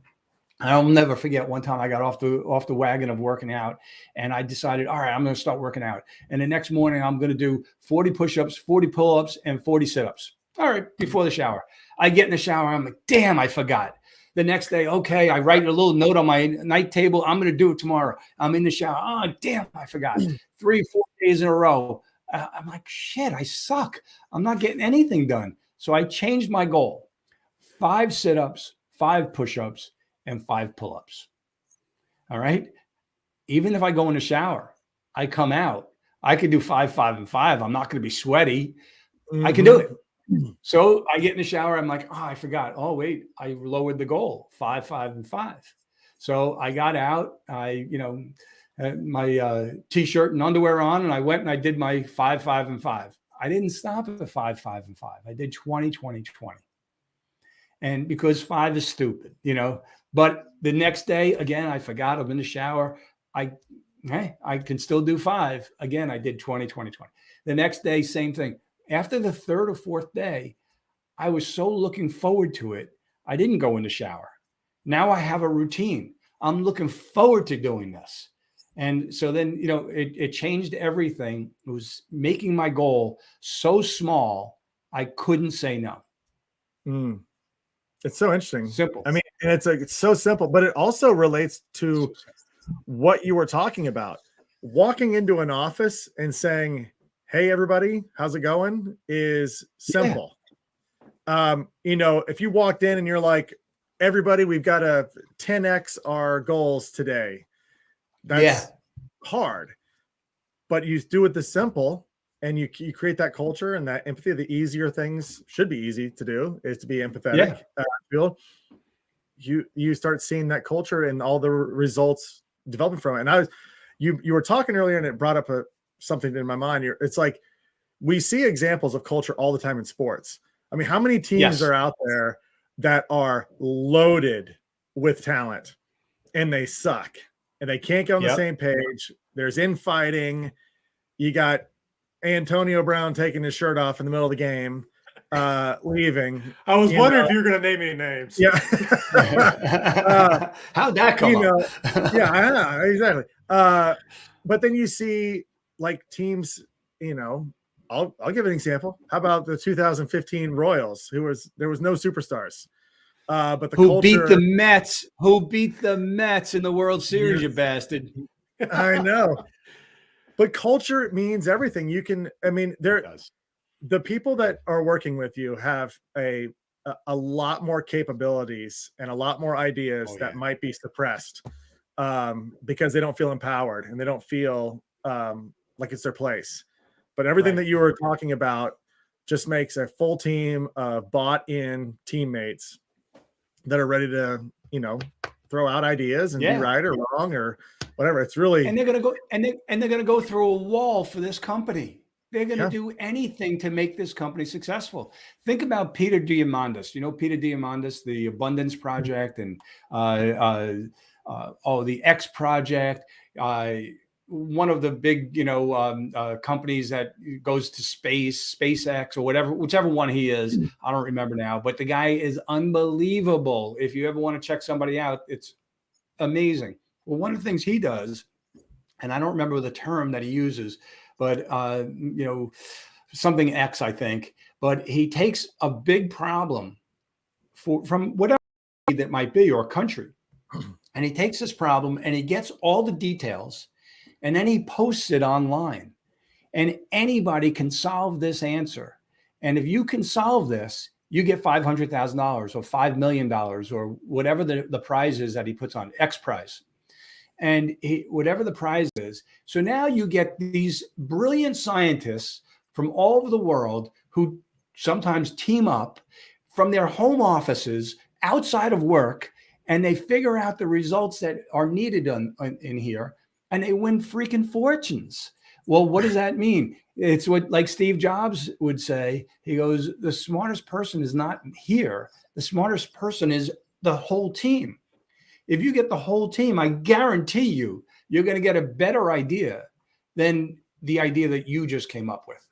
I'll never forget one time I got off the wagon of working out, and I decided, all right, I'm going to start working out. And the next morning I'm going to do 40 push-ups, 40 pull-ups, and 40 sit-ups. All right, before the shower. I get in the shower. I'm like, damn, I forgot. The next day, okay, I write a little note on my night table. I'm going to do it tomorrow. I'm in the shower. Oh, damn, I forgot. 3-4 days in a row. I'm like, shit, I suck. I'm not getting anything done. So I changed my goal. 5 sit-ups, 5 push-ups, and 5 pull-ups. All right. Even if I go in the shower, I come out, I could do 5, 5, and 5. I'm not going to be sweaty. I can do it. So I get in the shower. I'm like, oh, I forgot. Oh, wait, I lowered the goal, 5, 5, and 5. So I got out, had my t-shirt and underwear on, and I went and I did my 5, 5, and 5. I didn't stop at the 5, 5, and 5. I did 20, 20, 20. And because 5 is stupid, but the next day, again, I forgot. I'm in the shower. I can still do 5. Again, I did 20, 20, 20. The next day, same thing. After the 3rd or 4th day, I was so looking forward to it. I didn't go in the shower. Now I have a routine. I'm looking forward to doing this. And so then, it changed everything. It was making my goal so small, I couldn't say no. It's so interesting. Simple. I mean, and it's so simple, but it also relates to what you were talking about. Walking into an office and saying, hey, everybody, how's it going? Is simple. Yeah. If you walked in and you're like, everybody, we've got to 10x our goals today. That's hard. But you do it this simple and you create that culture and that empathy. The easier things should be easy to do is to be empathetic. You start seeing that culture and all the results developing from it. And you were talking earlier and it brought up something in my mind. It's like we see examples of culture all the time in sports. I mean, how many teams are out there that are loaded with talent and they suck and they can't get on the same page? There's infighting. You got Antonio Brown taking his shirt off in the middle of the game, leaving. I was wondering if you were going to name any names. Yeah. How'd that come up? Exactly. But then you see like teams, I'll give an example. How about the 2015 Royals, there was no superstars. But who beat the Mets in the World Series, you bastard. I know. But culture means everything. The people that are working with you have a lot more capabilities and a lot more ideas that might be suppressed because they don't feel empowered and they don't feel like it's their place. But everything that you were talking about just makes a full team of bought-in teammates that are ready to, throw out ideas and be right or wrong or whatever. It's really, and they're gonna go and they're gonna go through a wall for this company. They're gonna do anything to make this company successful. Think about Peter Diamandis. Peter Diamandis, the Abundance Project, and the X Project. One of the big, companies that goes to space, SpaceX or whichever one he is. I don't remember now, but the guy is unbelievable. If you ever want to check somebody out, it's amazing. Well, one of the things he does, and I don't remember the term that he uses, but, something X, I think, but he takes a big problem from whatever that might be or country. And he takes this problem and he gets all the details and then he posts it online, and anybody can solve this answer. And if you can solve this, you get $500,000 or $5 million or whatever the prize is that he puts on, X prize. And whatever the prize is. So now you get these brilliant scientists from all over the world who sometimes team up from their home offices outside of work, and they figure out the results that are needed in here. And they win freaking fortunes. Well, what does that mean? It's what, like Steve Jobs would say. He goes, the smartest person is not here. The smartest person is the whole team. If you get the whole team, I guarantee you're going to get a better idea than the idea that you just came up with.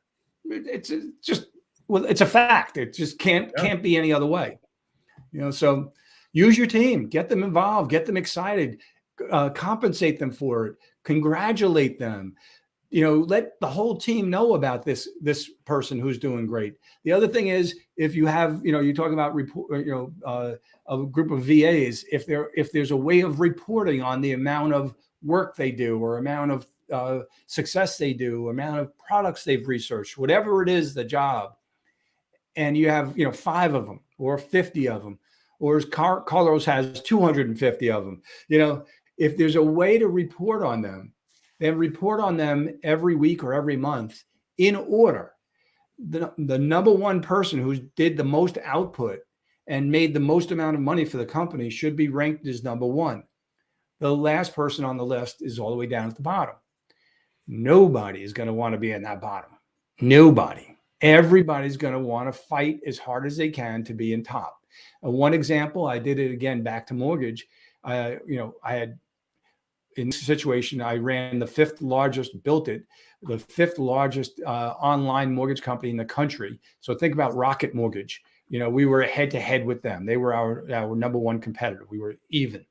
It's a fact. It just can't be any other way. So use your team, get them involved, get them excited. Compensate them for it, congratulate them, let the whole team know about this person who's doing great. The other thing is, if you have, you talk about a group of VAs, if there's a way of reporting on the amount of work they do or amount of success they do, amount of products they've researched, whatever it is, the job, and you have 5 of them or 50 of them, or Carlos has 250 of them. You know, if there's a way to report on them, then report on them every week or every month in order. The number one person who did the most output and made the most amount of money for the company should be ranked as number one. The last person on the list is all the way down at the bottom. Nobody is going to want to be in that bottom. Nobody. Everybody's going to want to fight as hard as they can to be in top. One example, I did it again back to mortgage. I had in this situation, I ran the fifth largest online mortgage company in the country. So think about Rocket Mortgage. You know, we were head to head with them. They were our number one competitor. We were even.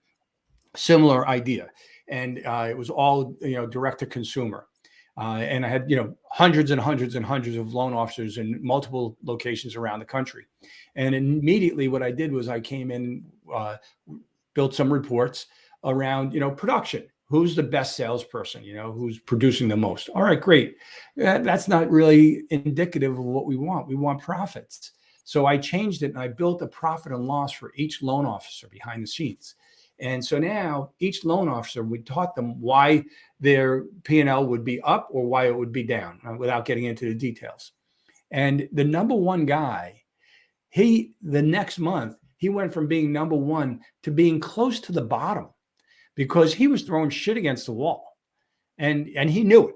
Similar idea. And it was all, direct to consumer. And I had, hundreds and hundreds and hundreds of loan officers in multiple locations around the country. And immediately what I did was I came in, built some reports around, production. Who's the best salesperson, who's producing the most? All right, great. That's not really indicative of what we want. We want profits. So I changed it and I built a profit and loss for each loan officer behind the scenes. And so now each loan officer, we taught them why their P&L would be up or why it would be down without getting into the details. And the number one guy, the next month, he went from being number one to being close to the bottom because he was throwing shit against the wall and he knew it.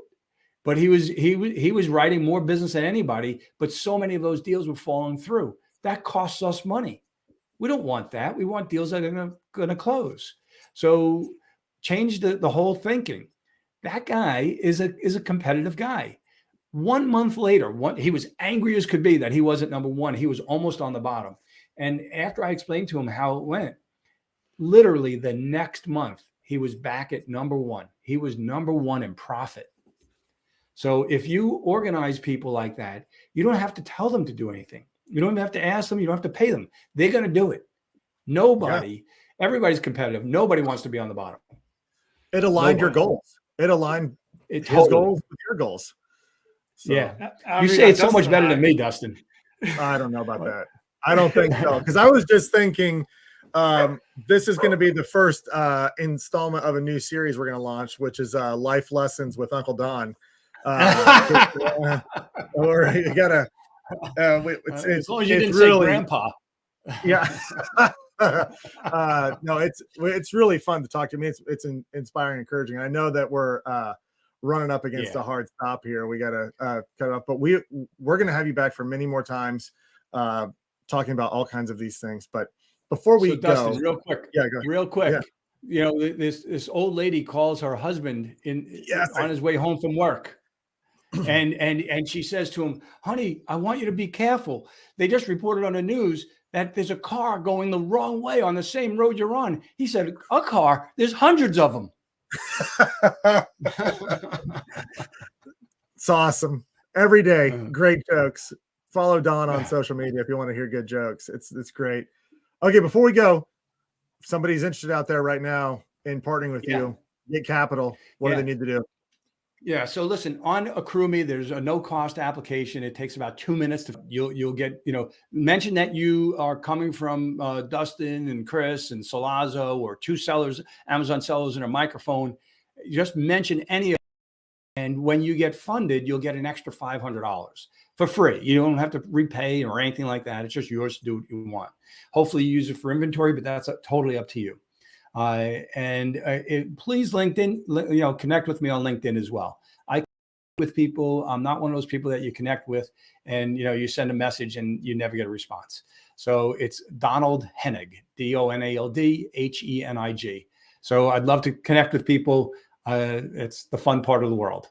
But he was writing more business than anybody, but so many of those deals were falling through. That costs us money. We don't want that. We want deals that are going to close. So change the whole thinking. That guy is a competitive guy. 1 month later, he was angry as could be that he wasn't number one. He was almost on the bottom. And after I explained to him how it went, literally the next month, he was back at number one. He was number one in profit. So if you organize people like that, you don't have to tell them to do anything. You don't even have to ask them. You don't have to pay them. They're going to do it. Everybody's competitive. Nobody wants to be on the bottom. It aligned your goals. It aligned his goals with your goals. So, yeah. You say it's so much better than me, Dustin. I don't know about that. I don't think so. Because I was just thinking this is going to be the first installment of a new series we're going to launch, which is Life Lessons with Uncle Don. Or you got to as long as you didn't say grandpa. Yeah. No, it's really fun to talk to me. It's inspiring, encouraging. I know that we're running up against a hard stop here. We got to cut it off, but we're going to have you back for many more times talking about all kinds of these things. But before we go, Dustin, real quick. Yeah. This old lady calls her husband on his way home from work. And she says to him, honey, I want you to be careful. They just reported on the news that there's a car going the wrong way on the same road you're on. He said, a car? There's hundreds of them. It's awesome. Every day, great jokes. Follow Don on social media if you want to hear good jokes. It's great. Okay, before we go, if somebody's interested out there right now in partnering with you, get capital. What do they need to do? Yeah. So listen, on AccrueMe, there's a no-cost application. It takes about 2 minutes you'll get, mention that you are coming from Dustin and Chris and Salazzo or two sellers, Amazon sellers and a microphone. Just mention any of them. And when you get funded, you'll get an extra $500 for free. You don't have to repay or anything like that. It's just yours to do what you want. Hopefully you use it for inventory, but that's totally up to you. Please LinkedIn, connect with me on LinkedIn as well. I connect with people. I'm not one of those people that you connect with and, you send a message and you never get a response. So it's Donald Henig, DonaldHenig. So I'd love to connect with people. It's the fun part of the world.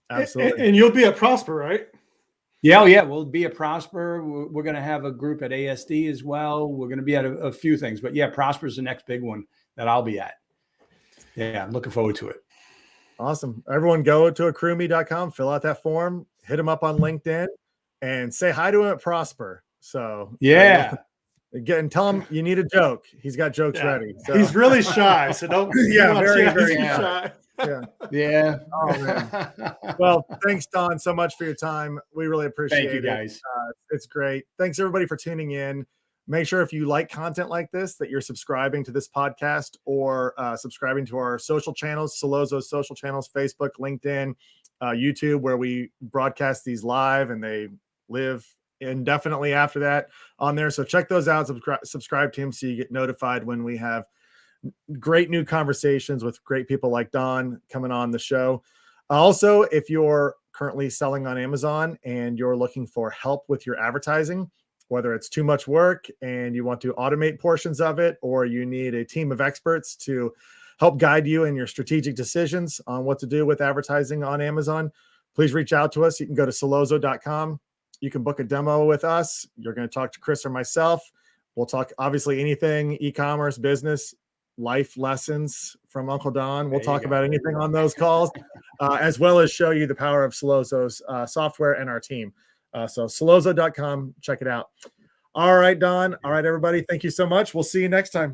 Absolutely. And you'll be at Prosper, right? Yeah. We'll be at Prosper. We're going to have a group at ASD as well. We're going to be at a few things, but Prosper is the next big one that I'll be at. Yeah, I'm looking forward to it. Awesome. Everyone go to AccrueMe.com, fill out that form, hit him up on LinkedIn, and say hi to him at Prosper. So and tell him you need a joke. He's got jokes ready. So. He's really shy, so don't. Very shy. Yeah. Oh, man. Well, thanks, Don, so much for your time. We really appreciate it. Thank you, guys. It's great. Thanks everybody for tuning in. Make sure if you like content like this, that you're subscribing to this podcast or subscribing to our social channels, Solozo's social channels, Facebook, LinkedIn, YouTube, where we broadcast these live and they live indefinitely after that on there. So check those out, subscribe to them so you get notified when we have great new conversations with great people like Don coming on the show. Also, if you're currently selling on Amazon and you're looking for help with your advertising, whether it's too much work and you want to automate portions of it, or you need a team of experts to help guide you in your strategic decisions on what to do with advertising on Amazon, please reach out to us. You can go to solozo.com. You can book a demo with us. You're going to talk to Chris or myself. We'll talk obviously anything e-commerce, business, life lessons from Uncle Don. We'll talk about anything on those calls, as well as show you the power of Solozo's software and our team. So solozo.com, check it out. All right, Don. All right, everybody. Thank you so much. We'll see you next time.